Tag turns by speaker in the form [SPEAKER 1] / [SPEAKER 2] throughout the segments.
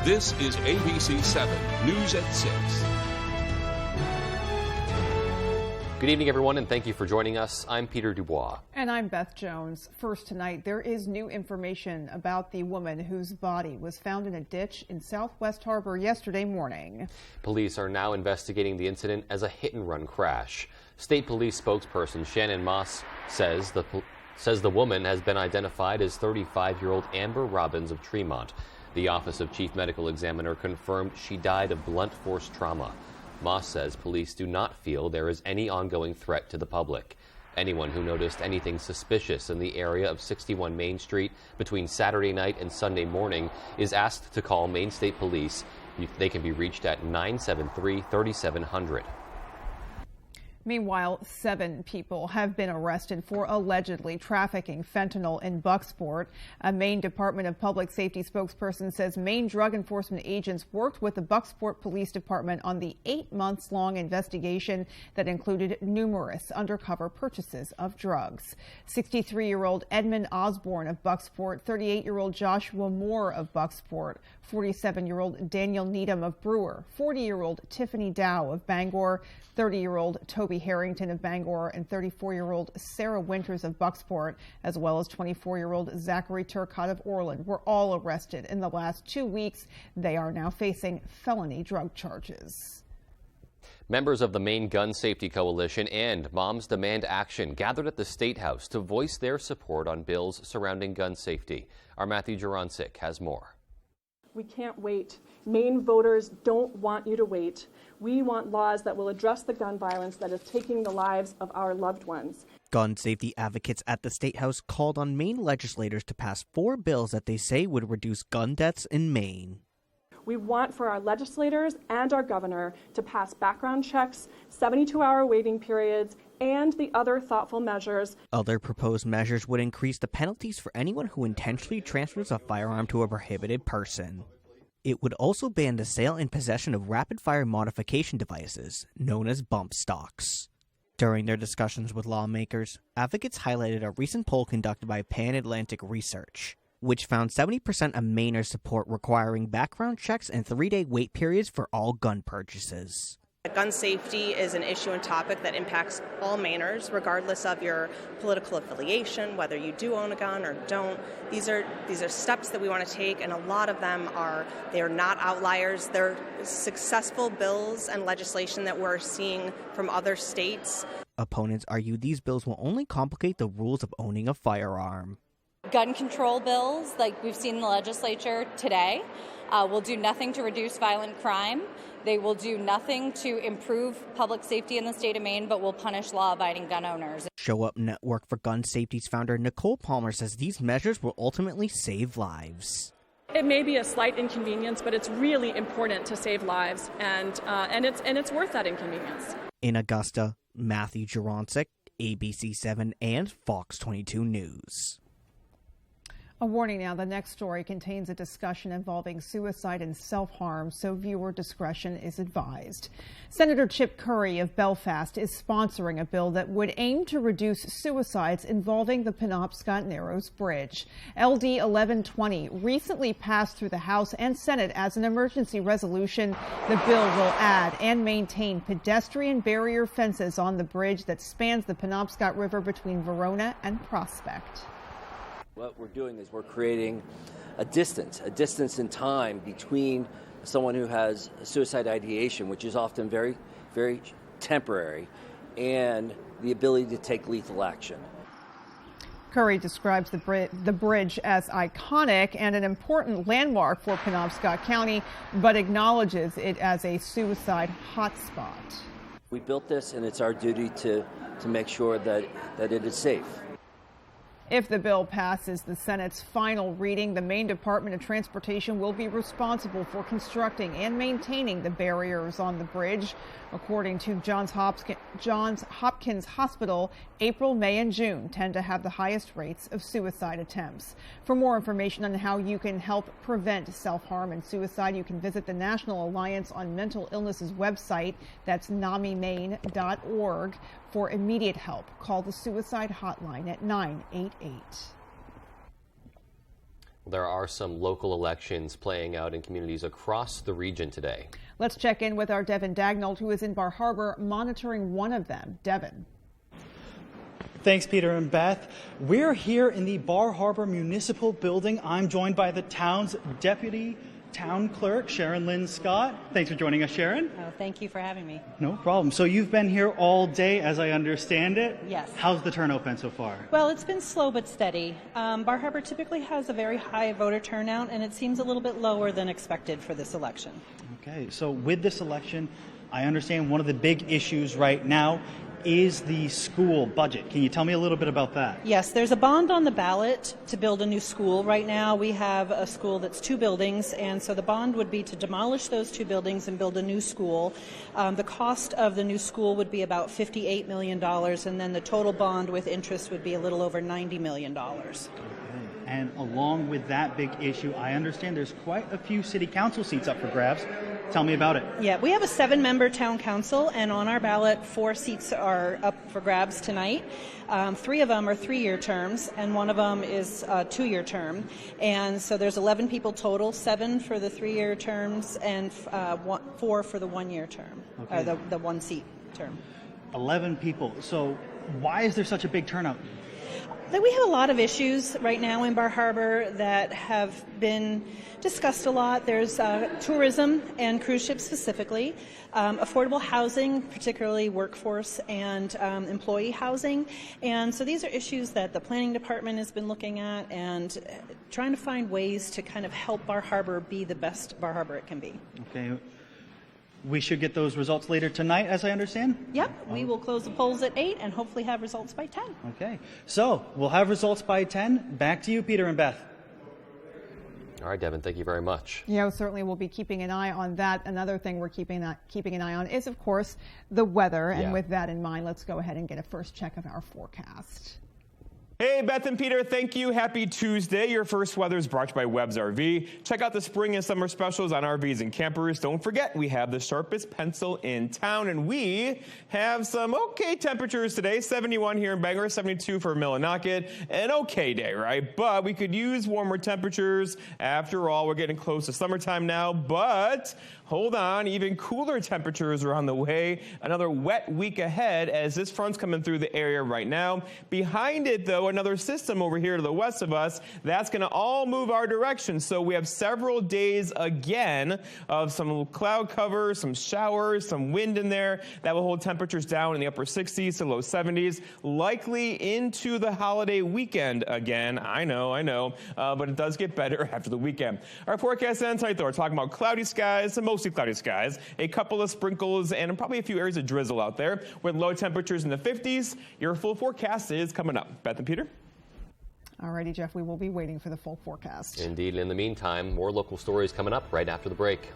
[SPEAKER 1] This is ABC 7 News at 6.
[SPEAKER 2] Good evening, everyone, and thank you for joining us. I'm Peter Dubois.
[SPEAKER 3] And I'm Beth Jones. First tonight, there is new information about the woman whose body was found in a ditch in Southwest Harbor yesterday morning.
[SPEAKER 2] Police are now investigating the incident as a hit-and-run crash. State Police spokesperson Shannon Moss says the woman has been identified as 35-year-old Amber Robbins of Tremont. The Office of Chief Medical Examiner confirmed she died of blunt force trauma. Moss says police do not feel there is any ongoing threat to the public. Anyone who noticed anything suspicious in the area of 61 Main Street between Saturday night and Sunday morning is asked to call Maine State Police. They can be reached at 973-3700.
[SPEAKER 3] Meanwhile, 7 people have been arrested for allegedly trafficking fentanyl in Bucksport. A Maine Department of Public Safety spokesperson says Maine drug enforcement agents worked with the Bucksport Police Department on the 8-month-long investigation that included numerous undercover purchases of drugs. 63-year-old Edmund Osborne of Bucksport, 38-year-old Joshua Moore of Bucksport, 47-year-old Daniel Needham of Brewer, 40-year-old Tiffany Dow of Bangor, 30-year-old Toby Harrington of Bangor, and 34-year-old Sarah Winters of Bucksport, as well as 24-year-old Zachary Turcott of Orland, were all arrested in the last 2 weeks. They are now facing felony drug charges.
[SPEAKER 2] Members of the Maine Gun Safety Coalition and Moms Demand Action gathered at the State House to voice their support on bills surrounding gun safety. Our Matthew Juroncic has more.
[SPEAKER 4] We can't wait. Maine voters don't want you to wait. We want laws that will address the gun violence that is taking the lives of our loved ones.
[SPEAKER 5] Gun safety advocates at the State House called on Maine legislators to pass 4 bills that they say would reduce gun deaths in Maine.
[SPEAKER 4] We want for our legislators and our governor to pass background checks, 72-hour waiting periods, and the other thoughtful measures.
[SPEAKER 5] Other proposed measures would increase the penalties for anyone who intentionally transfers a firearm to a prohibited person. It would also ban the sale and possession of rapid-fire modification devices, known as bump stocks. During their discussions with lawmakers, advocates highlighted a recent poll conducted by Pan Atlantic Research, which found 70% of Mainers support requiring background checks and 3-day wait periods for all gun purchases.
[SPEAKER 6] Gun safety is an issue and topic that impacts all Mainers, regardless of your political affiliation, whether you do own a gun or don't. These are steps that we want to take, and a lot of them are not outliers. They're successful bills and legislation that we're seeing from other states.
[SPEAKER 5] Opponents argue these bills will only complicate the rules of owning a firearm.
[SPEAKER 7] Gun control bills, like we've seen in the legislature today, will do nothing to reduce violent crime. They will do nothing to improve public safety in the state of Maine, but will punish law-abiding gun owners.
[SPEAKER 5] Show Up Network for Gun Safety's founder Nicole Palmer says these measures will ultimately save lives.
[SPEAKER 4] It may be a slight inconvenience, but it's really important to save lives, and it's worth that inconvenience.
[SPEAKER 5] In Augusta, Matthew Juroncic, ABC 7 and Fox 22 News.
[SPEAKER 3] A warning now, the next story contains a discussion involving suicide and self-harm, so viewer discretion is advised. Senator Chip Curry of Belfast is sponsoring a bill that would aim to reduce suicides involving the Penobscot Narrows Bridge. LD 1120 recently passed through the House and Senate as an emergency resolution. The bill will add and maintain pedestrian barrier fences on the bridge that spans the Penobscot River between Verona and Prospect.
[SPEAKER 8] What we're doing is we're creating a distance in time between someone who has suicide ideation, which is often very, very temporary, and the ability to take lethal action.
[SPEAKER 3] Curry describes the bridge as iconic and an important landmark for Penobscot County, but acknowledges it as a suicide hotspot.
[SPEAKER 8] We built this, and it's our duty to make sure that it is safe.
[SPEAKER 3] If the bill passes the Senate's final reading, the Maine Department of Transportation will be responsible for constructing and maintaining the barriers on the bridge. According to Johns Hopkins Hospital, April, May, and June tend to have the highest rates of suicide attempts. For more information on how you can help prevent self-harm and suicide, you can visit the National Alliance on Mental Illness's website. That's NAMIMaine.org. For immediate help, call the suicide hotline at 988.
[SPEAKER 2] There are some local elections playing out in communities across the region today.
[SPEAKER 3] Let's check in with our Devin Dagnall, who is in Bar Harbor monitoring one of them. Devin.
[SPEAKER 9] Thanks, Peter and Beth. We're here in the Bar Harbor Municipal Building. I'm joined by the town's Deputy Town Clerk, Sharon Lynn Scott. Thanks for joining us, Sharon.
[SPEAKER 10] Oh, thank you for having me.
[SPEAKER 9] No problem. So you've been here all day, as I understand it?
[SPEAKER 10] Yes.
[SPEAKER 9] How's the turnout been so far?
[SPEAKER 10] Well, it's been slow but steady. Bar Harbor typically has a very high voter turnout, and it seems a little bit lower than expected for this election.
[SPEAKER 9] Okay, so with this election, I understand one of the big issues right now is the school budget. Can you tell me a little bit about that?
[SPEAKER 10] Yes, there's a bond on the ballot to build a new school. Right now we have a school that's 2 buildings, and so the bond would be to demolish those 2 buildings and build a new school. The cost of the new school would be about $58 million, and then the total bond with interest would be a little over $90 million.
[SPEAKER 9] And along with that big issue, I understand there's quite a few city council seats up for grabs. Tell me about it.
[SPEAKER 10] Yeah, we have a 7-member town council, and on our ballot, 4 seats are up for grabs tonight. 3 of them are 3-year terms, and 1 of them is a 2-year term. And so there's 11 people total, 7 for the 3-year terms, and 4 for the 1-year term,
[SPEAKER 9] okay.
[SPEAKER 10] The 1-seat term.
[SPEAKER 9] 11 people. So why is there such a big turnout?
[SPEAKER 10] We have a lot of issues right now in Bar Harbor that have been discussed a lot. There's tourism and cruise ships specifically, affordable housing, particularly workforce and employee housing. And so these are issues that the planning department has been looking at and trying to find ways to kind of help Bar Harbor be the best Bar Harbor it can be.
[SPEAKER 9] Okay. We should get those results later tonight, as I understand?
[SPEAKER 10] Yep, we will close the polls at 8 and hopefully have results by 10.
[SPEAKER 9] Okay, so we'll have results by 10. Back to you, Peter and Beth.
[SPEAKER 2] All right, Devin, thank you very much.
[SPEAKER 3] Yeah, certainly we'll be keeping an eye on that. Another thing we're keeping an eye on is, of course, the weather. And with that in mind, let's go ahead and get a first check of our forecast.
[SPEAKER 11] Hey, Beth and Peter, thank you. Happy Tuesday. Your first weather is brought to you by Webb's RV. Check out the spring and summer specials on RVs and campers. Don't forget, we have the sharpest pencil in town, and we have some okay temperatures today. 71 here in Bangor, 72 for Millinocket. An okay day, right? But we could use warmer temperatures. After all, we're getting close to summertime now, but hold on, even cooler temperatures are on the way. Another wet week ahead as this front's coming through the area right now. Behind it, though, another system over here to the west of us, that's going to all move our direction. So we have several days again of some cloud cover, some showers, some wind in there that will hold temperatures down in the upper 60s to low 70s, likely into the holiday weekend again. I know, but it does get better after the weekend. Our forecast ends tonight, though. We're talking about cloudy skies, mostly cloudy skies, a couple of sprinkles, and probably a few areas of drizzle out there with low temperatures in the 50s. Your full forecast is coming up. Beth and Peter?
[SPEAKER 3] Alrighty, Jeff, we will be waiting for the full forecast.
[SPEAKER 2] Indeed. In the meantime, more local stories coming up right after the break.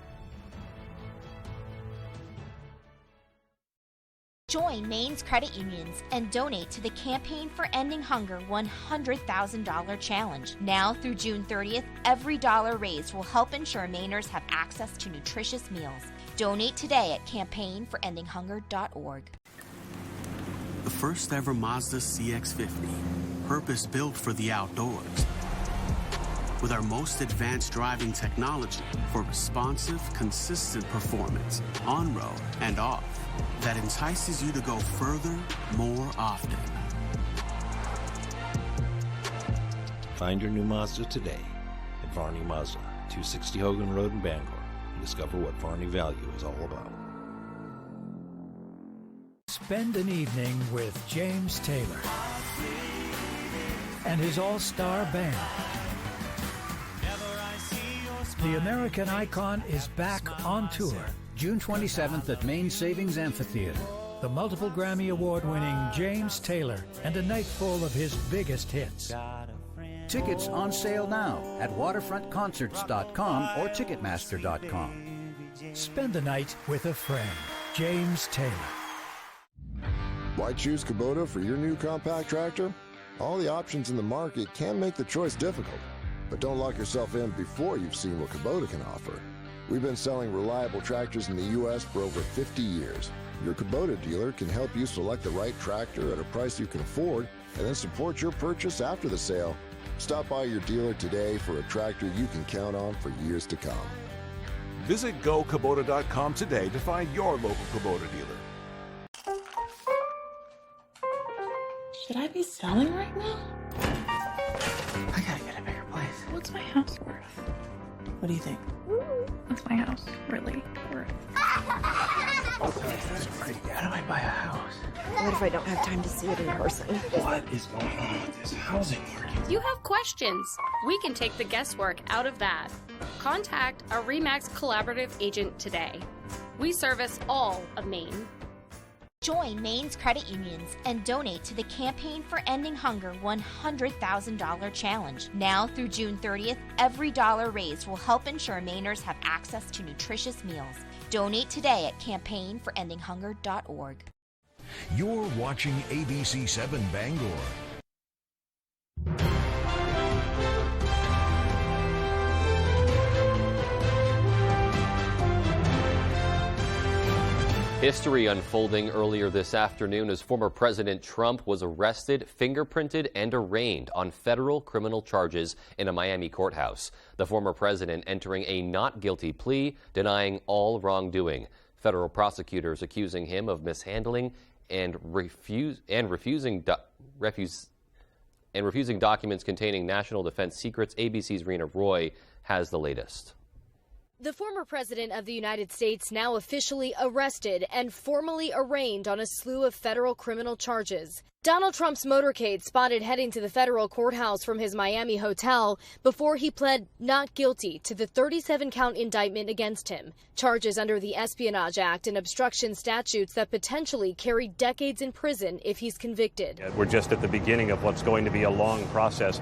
[SPEAKER 12] Join Maine's credit unions and donate to the Campaign for Ending Hunger $100,000 challenge. Now through June 30th, every dollar raised will help ensure Mainers have access to nutritious meals. Donate today at campaignforendinghunger.org.
[SPEAKER 13] The first ever Mazda CX-50, purpose-built for the outdoors. With our most advanced driving technology for responsive, consistent performance, on-road and off, that entices you to go further, more often.
[SPEAKER 14] Find your new Mazda today at Varney Mazda, 260 Hogan Road in Bangor, and discover what Varney value is all about.
[SPEAKER 15] Spend an evening with James Taylor and his all-star band. The American icon is back on tour, June 27th at Maine Savings Amphitheater. The multiple Grammy Award-winning James Taylor and a night full of his biggest hits.
[SPEAKER 16] Tickets on sale now at waterfrontconcerts.com or ticketmaster.com.
[SPEAKER 15] Spend the night with a friend, James Taylor.
[SPEAKER 17] Why choose Kubota for your new compact tractor? All the options in the market can make the choice difficult, but don't lock yourself in before you've seen what Kubota can offer. We've been selling reliable tractors in the U.S. for over 50 years. Your Kubota dealer can help you select the right tractor at a price you can afford and then support your purchase after the sale. Stop by your dealer today for a tractor you can count on for years to come.
[SPEAKER 18] Visit GoKubota.com today to find your local Kubota dealer.
[SPEAKER 19] Should I be selling right now? I gotta get a bigger place. What's my house worth? What do you think? What's my house really worth? How do I buy a house?
[SPEAKER 20] What if I don't have time to see it in person?
[SPEAKER 19] What is going on with this housing market?
[SPEAKER 21] You have questions. We can take the guesswork out of that. Contact a RE/MAX collaborative agent today. We service all of Maine.
[SPEAKER 12] Join Maine's credit unions and donate to the Campaign for Ending Hunger $100,000 challenge. Now through June 30th, every dollar raised will help ensure Mainers have access to nutritious meals. Donate today at campaignforendinghunger.org.
[SPEAKER 18] You're watching ABC 7 Bangor.
[SPEAKER 2] History unfolding earlier this afternoon as former President Trump was arrested, fingerprinted, and arraigned on federal criminal charges in a Miami courthouse. The former president entering a not guilty plea, denying all wrongdoing. Federal prosecutors accusing him of mishandling and refusing documents containing national defense secrets. ABC's Rena Roy has the latest.
[SPEAKER 22] The former president of the United States now officially arrested and formally arraigned on a slew of federal criminal charges. Donald Trump's motorcade spotted heading to the federal courthouse from his Miami hotel before he pled not guilty to the 37-count indictment against him. Charges under the Espionage Act and obstruction statutes that potentially carry decades in prison if he's convicted.
[SPEAKER 23] We're just at the beginning of what's going to be a long process,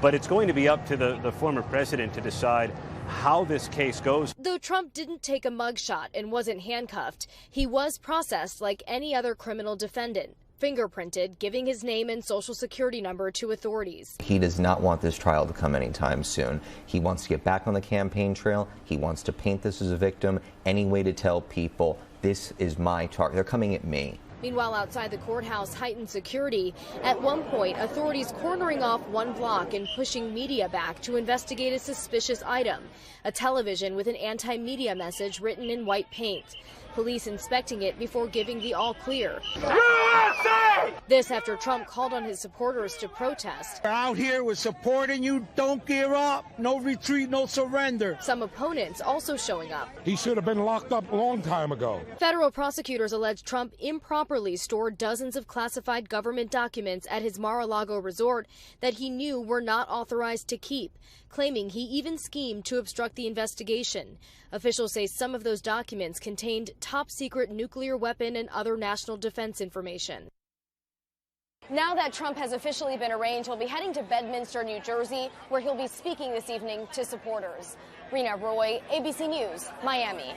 [SPEAKER 23] but it's going to be up to the former president to decide how this case goes.
[SPEAKER 22] Though Trump didn't take a mugshot and wasn't handcuffed, he was processed like any other criminal defendant, fingerprinted, giving his name and social security number to authorities.
[SPEAKER 24] He does not want this trial to come anytime soon. He wants to get back on the campaign trail. He wants to paint this as a victim, any way to tell people, this is my target. They're coming at me.
[SPEAKER 22] Meanwhile, outside the courthouse, heightened security. At one point, authorities cornering off one block and pushing media back to investigate a suspicious item, a television with an anti-media message written in white paint. Police inspecting it before giving the all clear. USA! This after Trump called on his supporters to protest.
[SPEAKER 25] We're out here, we're supporting you. Don't give up. No retreat, no surrender.
[SPEAKER 22] Some opponents also showing up.
[SPEAKER 26] He should have been locked up a long time ago.
[SPEAKER 22] Federal prosecutors allege Trump improperly stored dozens of classified government documents at his Mar-a-Lago resort that he knew were not authorized to keep, claiming he even schemed to obstruct the investigation. Officials say some of those documents contained top-secret nuclear weapon and other national defense information. Now that Trump has officially been arraigned, he'll be heading to Bedminster, New Jersey, where he'll be speaking this evening to supporters. Rena Roy, ABC News, Miami.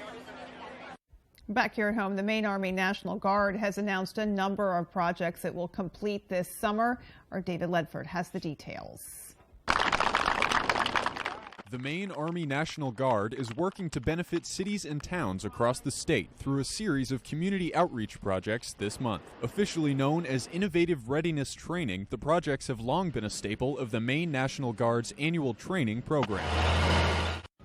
[SPEAKER 3] Back here at home, the Maine Army National Guard has announced a number of projects it will complete this summer. Our David Ledford has the details.
[SPEAKER 27] The Maine Army National Guard is working to benefit cities and towns across the state through a series of community outreach projects this month. Officially known as Innovative Readiness Training, the projects have long been a staple of the Maine National Guard's annual training program.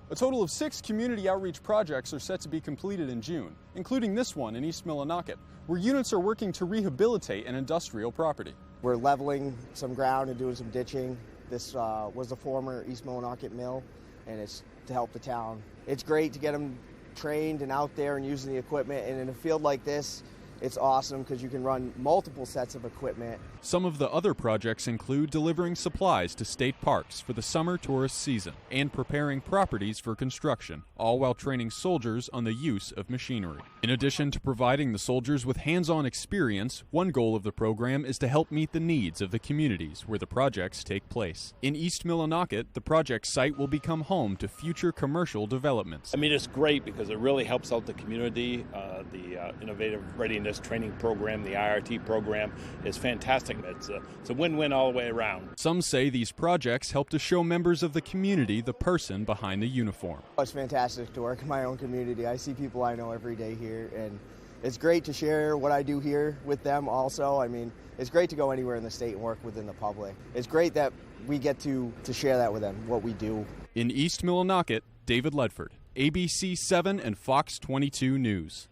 [SPEAKER 28] A total of 6 community outreach projects are set to be completed in June, including this one in East Millinocket, where units are working to rehabilitate an industrial property.
[SPEAKER 29] We're leveling some ground and doing some ditching. This was the former East Millinocket mill, and it's to help the town. It's great to get them trained and out there and using the equipment, and in a field like this, it's awesome because you can run multiple sets of equipment.
[SPEAKER 27] Some of the other projects include delivering supplies to state parks for the summer tourist season and preparing properties for construction, all while training soldiers on the use of machinery. In addition to providing the soldiers with hands-on experience, one goal of the program is to help meet the needs of the communities where the projects take place. In East Millinocket, the project site will become home to future commercial developments.
[SPEAKER 30] I mean, it's great because it really helps out the community. The Innovative Readiness Training Program, the IRT program, is fantastic. It's a win-win all the way around.
[SPEAKER 27] Some say these projects help to show members of the community the person behind the uniform.
[SPEAKER 29] It's fantastic to work in my own community. I see people I know every day here, and It's great to share what I do here with them also. I mean, it's great to go anywhere in the state and work within the public. It's great that we get to share that with them, what we do.
[SPEAKER 27] In East Millinocket, David Ledford, ABC 7 and Fox 22 News.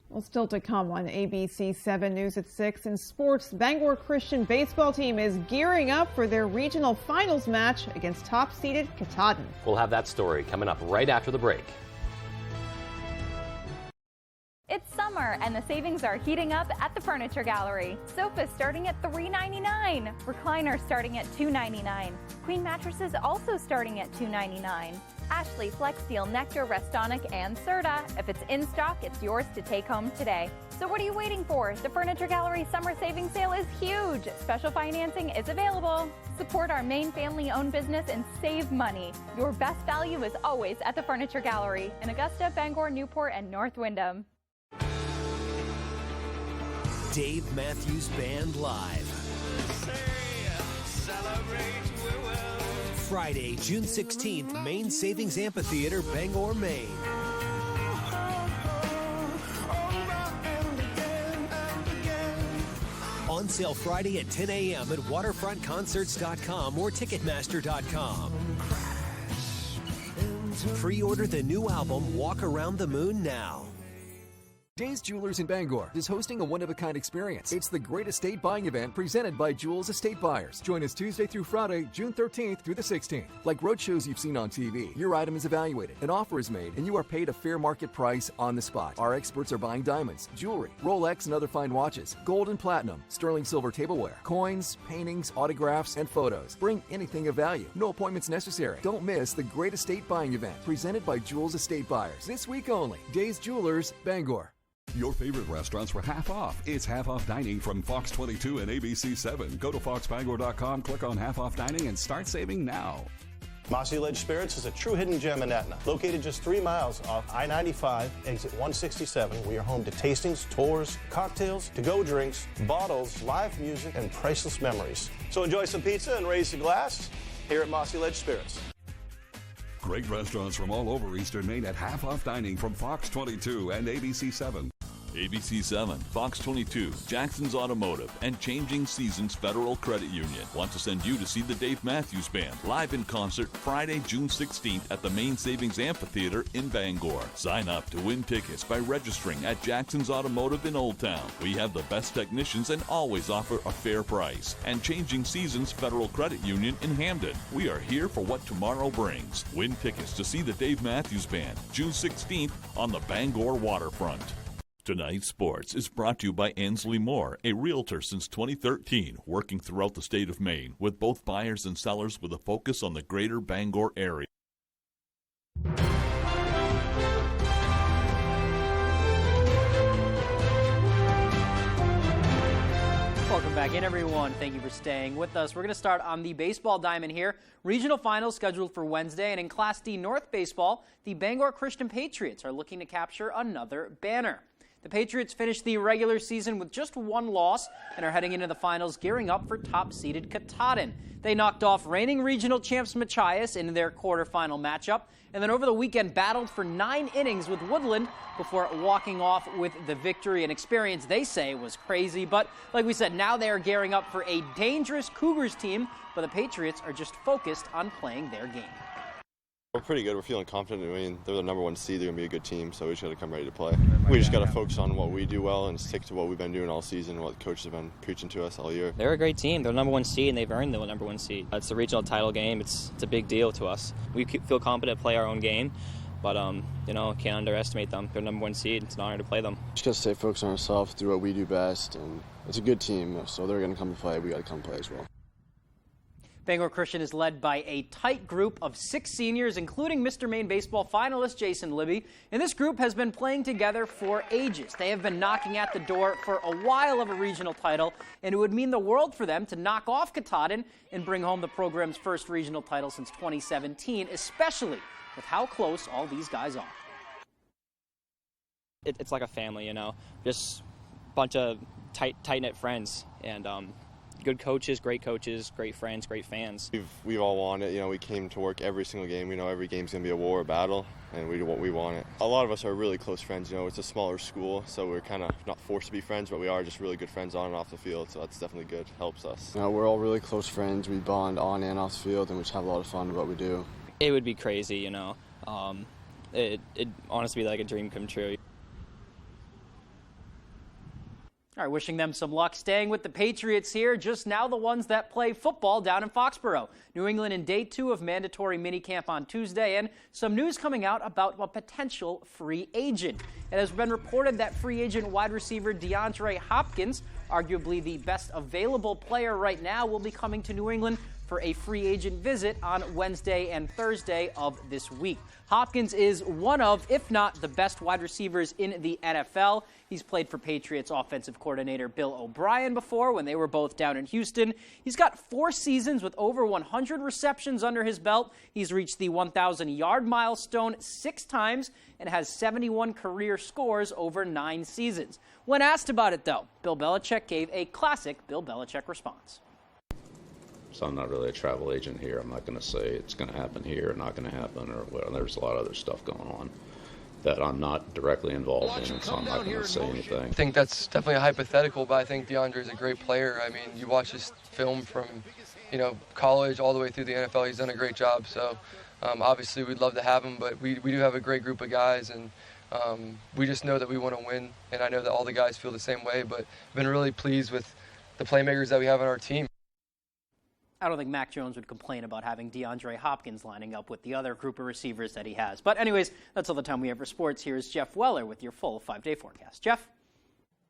[SPEAKER 3] Well, still to come on ABC 7 News at 6. In sports, the Bangor Christian baseball team is gearing up for their regional finals match against top-seeded Katahdin.
[SPEAKER 2] We'll have that story coming up right after the break.
[SPEAKER 1] It's summer and the savings are heating up at the Furniture Gallery. Sofas starting at $3.99. Recliners starting at $2.99. Queen mattresses also starting at $2.99. Ashley, FlexSteel, Nectar, Restonic, and Serta. If it's in stock, it's yours to take home today. So what are you waiting for? The Furniture Gallery summer savings sale is huge. Special financing is available. Support our Maine family-owned business and save money. Your best value is always at the Furniture Gallery in Augusta, Bangor, Newport, and North Windham.
[SPEAKER 4] Dave Matthews Band Live. Friday, June 16th, Maine Savings Amphitheater, Bangor, Maine. On sale Friday at 10 a.m. at waterfrontconcerts.com or ticketmaster.com. Pre-order the new album, Walk Around the Moon, now.
[SPEAKER 5] Days Jewelers in Bangor is hosting a one-of-a-kind experience. It's the Great Estate Buying Event presented by Jewels Estate Buyers. Join us Tuesday through Friday, June 13th through the 16th. Like roadshows you've seen on TV, your item is evaluated, an offer is made, and you are paid a fair market price on the spot. Our experts are buying diamonds, jewelry, Rolex and other fine watches, gold and platinum, sterling silver tableware, coins, paintings, autographs, and photos. Bring anything of value. No appointments necessary. Don't miss the Great Estate Buying Event presented by Jewels Estate Buyers. This week only. Days Jewelers, Bangor.
[SPEAKER 18] Your favorite restaurants for half off. It's half off dining from Fox 22 and ABC 7. Go to foxbangor.com, click on half off dining, and start saving now.
[SPEAKER 6] Mossy Ledge Spirits is a true hidden gem in Etna. Located just 3 miles off I-95, exit 167, we are home to tastings, tours, cocktails, to-go drinks, bottles, live music, and priceless memories. So enjoy some pizza and raise the glass here at Mossy Ledge Spirits.
[SPEAKER 18] Great restaurants from all over Eastern Maine at half off dining from Fox 22 and ABC 7.
[SPEAKER 7] ABC 7, Fox 22, Jackson's Automotive, and Changing Seasons Federal Credit Union want to send you to see the Dave Matthews Band live in concert Friday, June 16th at the Maine Savings Amphitheater in Bangor. Sign up to win tickets by registering at Jackson's Automotive in Old Town. We have the best technicians and always offer a fair price. And Changing Seasons Federal Credit Union in Hamden. We are here for what tomorrow brings. Win tickets to see the Dave Matthews Band June 16th on the Bangor waterfront. Tonight's Sports is brought to you by Ansley Moore, a realtor since 2013, working throughout the state of Maine with both buyers and sellers with a focus on the greater Bangor area.
[SPEAKER 8] Welcome back in, everyone. Thank you for staying with us. We're going to start on the baseball diamond here. Regional finals scheduled for Wednesday, and in Class D North Baseball, the Bangor Christian Patriots are looking to capture another banner. The Patriots finished the regular season with just one loss and are heading into the finals gearing up for top-seeded Katahdin. They knocked off reigning regional champs Machias in their quarterfinal matchup, and then over the weekend battled for 9 innings with Woodland before walking off with the victory. An experience they say was crazy, but like we said, now they are gearing up for a dangerous Cougars team, but the Patriots are just focused on playing their game.
[SPEAKER 9] We're pretty good. We're feeling confident. I mean, they're the number 1 seed. They're going to be a good team, so we just got to come ready to play. We just got to focus on what we do well and stick to what we've been doing all season and what the coaches have been preaching to us all year.
[SPEAKER 10] They're a great team. They're the number 1 seed, and they've earned the number 1 seed. It's the regional title game. It's a big deal to us. We feel confident to play our own game, but, can't underestimate them. They're number 1 seed. It's an honor to play them.
[SPEAKER 9] Just got to stay focused on ourselves, do what we do best, and it's a good team, so they're going to come to play. We got to come play as well.
[SPEAKER 8] Bangor Christian is led by a tight group of 6 seniors, including Mr. Maine baseball finalist Jason Libby. And this group has been playing together for ages. They have been knocking at the door for a while of a regional title, and it would mean the world for them to knock off Katahdin and bring home the program's first regional title since 2017, especially with how close all these guys are.
[SPEAKER 10] It's like a family, just a bunch of tight-knit friends, and good coaches, great friends, great fans.
[SPEAKER 9] We've all won it. You know, we came to work every single game. We know every game's going to be a war or battle, and we want it. A lot of us are really close friends. You know, it's a smaller school, so we're kind of not forced to be friends, but we are just really good friends on and off the field, so that's definitely good. Helps us.
[SPEAKER 11] We're all really close friends. We bond on and off the field, and we just have a lot of fun with what we do.
[SPEAKER 10] It would be crazy, you know. It'd honestly be like a dream come true.
[SPEAKER 8] All right, wishing them some luck. Staying with the Patriots here, just now the ones that play football down in Foxborough. New England in day 2 of mandatory minicamp on Tuesday, and some news coming out about a potential free agent. It has been reported that free agent wide receiver DeAndre Hopkins, arguably the best available player right now, will be coming to New England for a free agent visit on Wednesday and Thursday of this week. Hopkins is one of, if not the best wide receivers in the NFL. He's played for Patriots offensive coordinator Bill O'Brien before when they were both down in Houston. He's got 4 seasons with over 100 receptions under his belt. He's reached the 1,000-yard milestone 6 times and has 71 career scores over 9 seasons. When asked about it, though, Bill Belichick gave a classic Bill Belichick response.
[SPEAKER 12] So I'm not really a travel agent here. I'm not going to say it's going to happen here or not going to happen, or well, there's a lot of other stuff going on that I'm not directly involved in, so I'm not going to say anything.
[SPEAKER 13] I think that's definitely a hypothetical, but I think DeAndre is a great player. I mean, you watch his film from, college all the way through the NFL. He's done a great job. So obviously we'd love to have him, but we do have a great group of guys, and we just know that we want to win, and I know that all the guys feel the same way, but I've been really pleased with the playmakers that we have on our team.
[SPEAKER 8] I don't think Mac Jones would complain about having DeAndre Hopkins lining up with the other group of receivers that he has. But anyways, that's all the time we have for sports. Here's Jeff Weller with your full 5-day forecast. Jeff?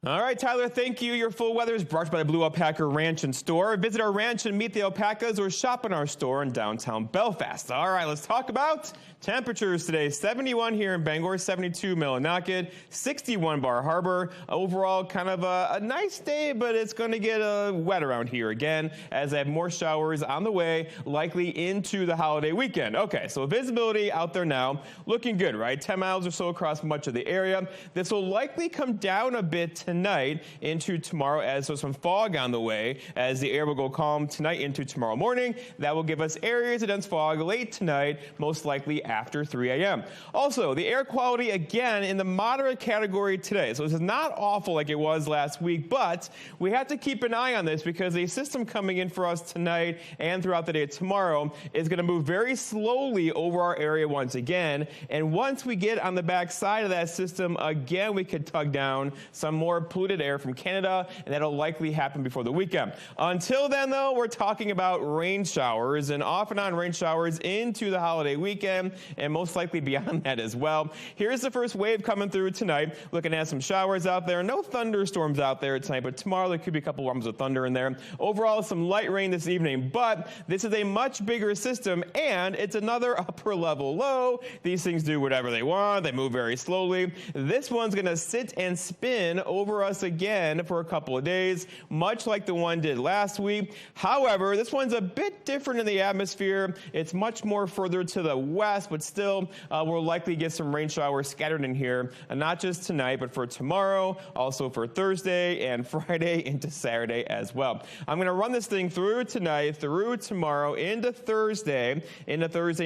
[SPEAKER 14] All right, Tyler, thank you. Your full weather is brought to you by the Blue Alpaca Ranch and Store. Visit our ranch and meet the alpacas or shop in our store in downtown Belfast. All right, let's talk about temperatures today. 71 here in Bangor, 72 Millinocket, 61 Bar Harbor. Overall, kind of a nice day, but it's going to get wet around here again as I have more showers on the way, likely into the holiday weekend. Okay, so visibility out there now, looking good, right? 10 miles or so across much of the area. This will likely come down a bit tonight into tomorrow as there's some fog on the way as the air will go calm tonight into tomorrow morning. That will give us areas of dense fog late tonight, most likely after 3 a.m. Also, the air quality again in the moderate category today. So this is not awful like it was last week, but we have to keep an eye on this because a system coming in for us tonight and throughout the day tomorrow is going to move very slowly over our area once again. And once we get on the back side of that system, again, we could tug down some more polluted air from Canada, and that'll likely happen before the weekend. Until then, though, we're talking about rain showers and off and on rain showers into the holiday weekend and most likely beyond that as well. Here's the first wave coming through tonight. Looking at some showers out there. No thunderstorms out there tonight, but tomorrow there could be a couple rumbles of thunder in there. Overall, some light rain this evening, but this is a much bigger system and it's another upper level low. These things do whatever they want. They move very slowly. This one's going to sit and spin over us again for a couple of days, much like the one did last week. However, this one's a bit different in the atmosphere. It's much more further to the west, but still we'll likely get some rain showers scattered in here, not just tonight, but for tomorrow, also for Thursday and Friday into Saturday as well. I'm going to run this thing through tonight, through tomorrow, into Thursday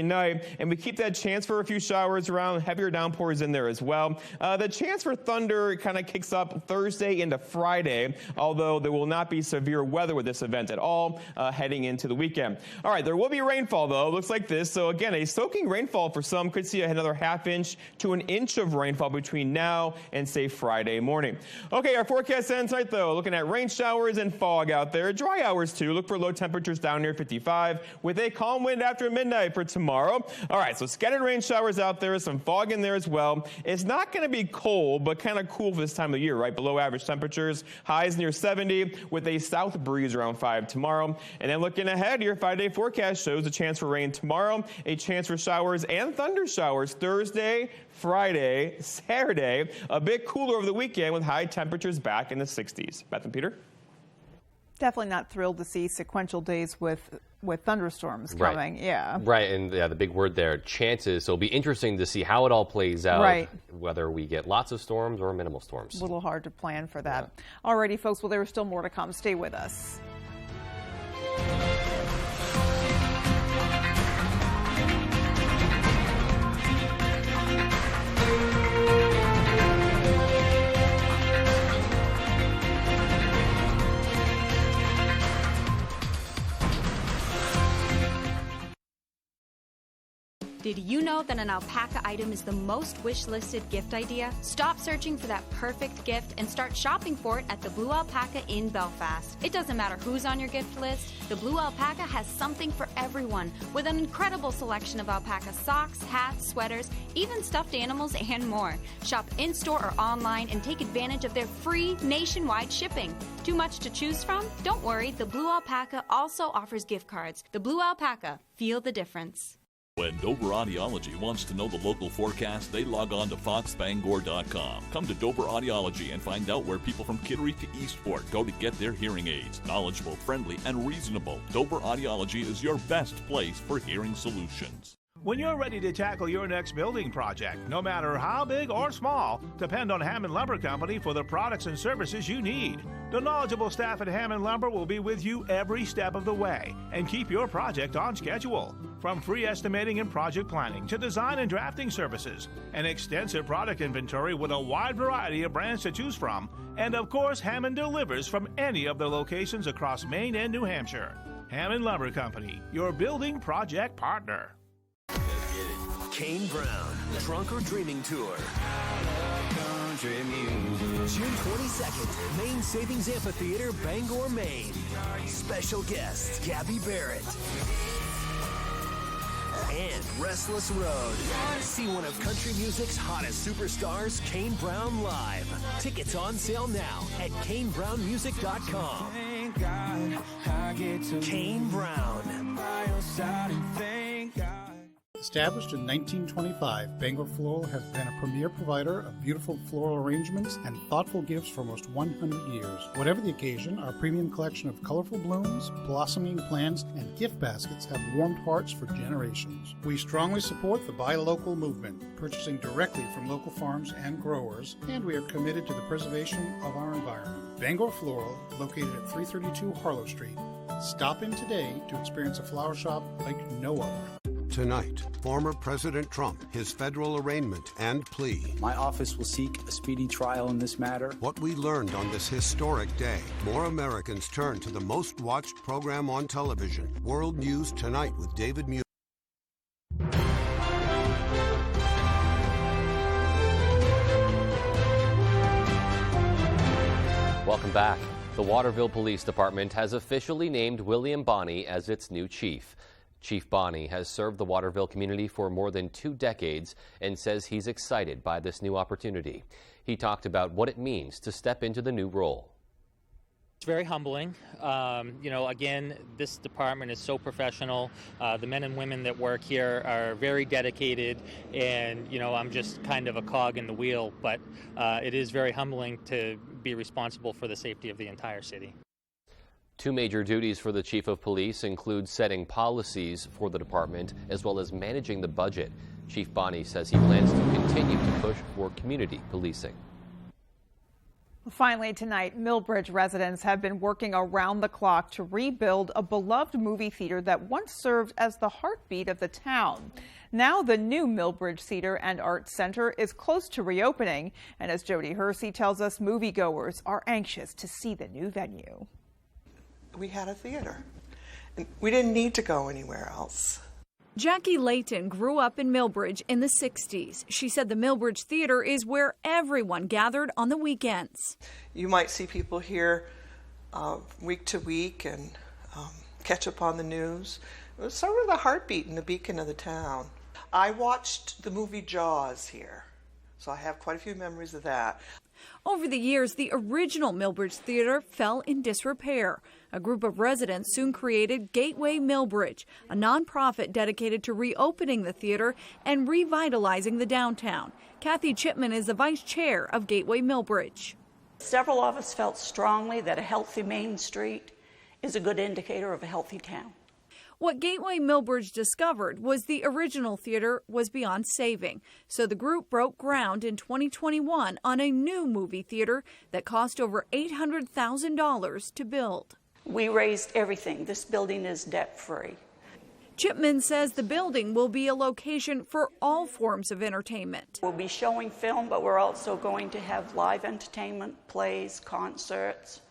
[SPEAKER 14] night, and we keep that chance for a few showers around, heavier downpours in there as well. The chance for thunder kind of kicks up Thursday into Friday, although there will not be severe weather with this event at all heading into the weekend. All right, there will be rainfall, though. It looks like this. So, again, a soaking rainfall for some. Could see another ½ inch to an inch of rainfall between now and, say, Friday morning. Okay, our forecast ends tonight, though. Looking at rain showers and fog out there. Dry hours, too. Look for low temperatures down near 55 with a calm wind after midnight for tomorrow. All right, so scattered rain showers out there. Some fog in there as well. It's not going to be cold, but kind of cool for this time of year, right? Below average temperatures. Highs near 70 with a south breeze around 5 tomorrow. And then looking ahead, your 5-day forecast shows a chance for rain tomorrow, a chance for showers and thunder showers Thursday, Friday, Saturday. A bit cooler over the weekend with high temperatures back in the 60s. Beth and Peter?
[SPEAKER 3] Definitely not thrilled to see sequential days with thunderstorms coming.
[SPEAKER 2] Right.
[SPEAKER 3] Yeah.
[SPEAKER 2] Right, and yeah, the big word there, chances. So it'll be interesting to see how it all plays out,
[SPEAKER 3] right,
[SPEAKER 2] whether we get lots of storms or minimal storms.
[SPEAKER 3] A little hard to plan for that. Yeah. Alrighty, folks, well, there is still more to come. Stay with us.
[SPEAKER 15] Did you know that an alpaca item is the most wish-listed gift idea? Stop searching for that perfect gift and start shopping for it at the Blue Alpaca in Belfast. It doesn't matter who's on your gift list, the Blue Alpaca has something for everyone with an incredible selection of alpaca socks, hats, sweaters, even stuffed animals, and more. Shop in-store or online and take advantage of their free nationwide shipping. Too much to choose from? Don't worry, the Blue Alpaca also offers gift cards. The Blue Alpaca, feel the difference.
[SPEAKER 7] When Dover Audiology wants to know the local forecast, they log on to foxbangor.com. Come to Dover Audiology and find out where people from Kittery to Eastport go to get their hearing aids. Knowledgeable, friendly, and reasonable. Dover Audiology is your best place for hearing solutions.
[SPEAKER 16] When you're ready to tackle your next building project, no matter how big or small, depend on Hammond Lumber Company for the products and services you need. The knowledgeable staff at Hammond Lumber will be with you every step of the way and keep your project on schedule. From free estimating and project planning to design and drafting services, an extensive product inventory with a wide variety of brands to choose from, and of course, Hammond delivers from any of the locations across Maine and New Hampshire. Hammond Lumber Company, your building project partner.
[SPEAKER 4] Kane Brown, Drunk or Dreaming Tour. June 22nd, Maine Savings Amphitheater, Bangor, Maine. Special guest, Gabby Barrett. And Restless Road. See one of country music's hottest superstars, Kane Brown, live. Tickets on sale now at KaneBrownMusic.com. Kane Brown.
[SPEAKER 17] Established in 1925, Bangor Floral has been a premier provider of beautiful floral arrangements and thoughtful gifts for almost 100 years. Whatever the occasion, our premium collection of colorful blooms, blossoming plants, and gift baskets have warmed hearts for generations. We strongly support the Buy Local movement, purchasing directly from local farms and growers, and we are committed to the preservation of our environment. Bangor Floral, located at 332 Harlow Street. Stop in today to experience a flower shop like no other.
[SPEAKER 19] Tonight, former President Trump, his federal arraignment and plea.
[SPEAKER 20] My office will seek a speedy trial in this matter.
[SPEAKER 19] What we learned on this historic day. More Americans turn to the most watched program on television. World News Tonight with David Muir.
[SPEAKER 2] Welcome back. The Waterville Police Department has officially named William Bonney as its new chief. Chief Bonney has served the Waterville community for more than 2 decades and says he's excited by this new opportunity. He talked about what it means to step into the new role.
[SPEAKER 21] It's very humbling. Again, this department is so professional. The men and women that work here are very dedicated, and, I'm just kind of a cog in the wheel, but it is very humbling to be responsible for the safety of the entire city.
[SPEAKER 2] 2 major duties for the Chief of Police include setting policies for the department as well as managing the budget. Chief Bonney says he plans to continue to push for community policing.
[SPEAKER 3] Finally tonight, Millbridge residents have been working around the clock to rebuild a beloved movie theater that once served as the heartbeat of the town. Now the new Millbridge Theater and Arts Center is close to reopening, and as Jody Hersey tells us, moviegoers are anxious to see the new venue.
[SPEAKER 23] We had a theater, and we didn't need to go anywhere else.
[SPEAKER 24] Jackie Layton grew up in Millbridge in the 60s. She said the Millbridge Theater is where everyone gathered on the weekends.
[SPEAKER 23] You might see people here week to week and catch up on the news. It was sort of the heartbeat and the beacon of the town. I watched the movie Jaws here, so I have quite a few memories of that.
[SPEAKER 24] Over the years, the original Millbridge Theater fell in disrepair. A group of residents soon created Gateway Millbridge, a nonprofit dedicated to reopening the theater and revitalizing the downtown. Kathy Chipman is the vice chair of Gateway Millbridge.
[SPEAKER 25] Several of us felt strongly that a healthy Main Street is a good indicator of a healthy town.
[SPEAKER 24] What Gateway Millbridge discovered was the original theater was beyond saving, so the group broke ground in 2021 on a new movie theater that cost over $800,000 to build.
[SPEAKER 25] We raised everything. This building is debt-free.
[SPEAKER 24] Chipman says the building will be a location for all forms of entertainment.
[SPEAKER 25] We'll be showing film, but we're also going to have live entertainment, plays, concerts.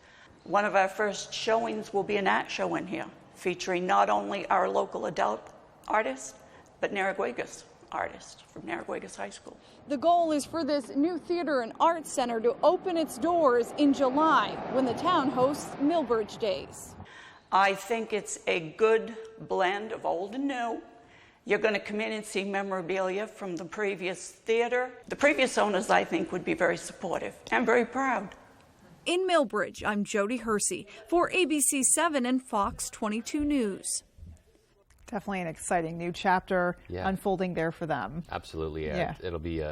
[SPEAKER 25] One of our first showings will be an art show in here, featuring not only our local adult artists, but Narraguegas artist from Narraguegas High School.
[SPEAKER 24] The goal is for this new theater and arts center to open its doors in July when the town hosts Millbridge Days.
[SPEAKER 25] I think it's a good blend of old and new. You're going to come in and see memorabilia from the previous theater. The previous owners, I think, would be very supportive and very proud.
[SPEAKER 24] In Millbridge, I'm Jody Hersey for ABC7 and Fox 22 News.
[SPEAKER 3] Definitely an exciting new chapter unfolding there for them.
[SPEAKER 2] Absolutely, it'll be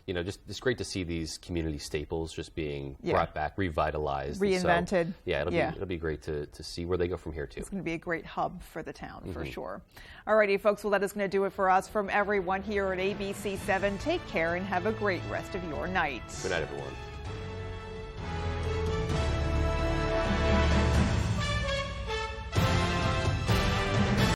[SPEAKER 2] just great to see these community staples just being brought back, revitalized,
[SPEAKER 3] reinvented.
[SPEAKER 2] So, it'll be great to see where they go from here too.
[SPEAKER 3] It's going to be a great hub for the town for sure. Alrighty, folks. Well, that is going to do it for us. From everyone here at ABC7, take care and have a great rest of your night.
[SPEAKER 2] Good night, everyone.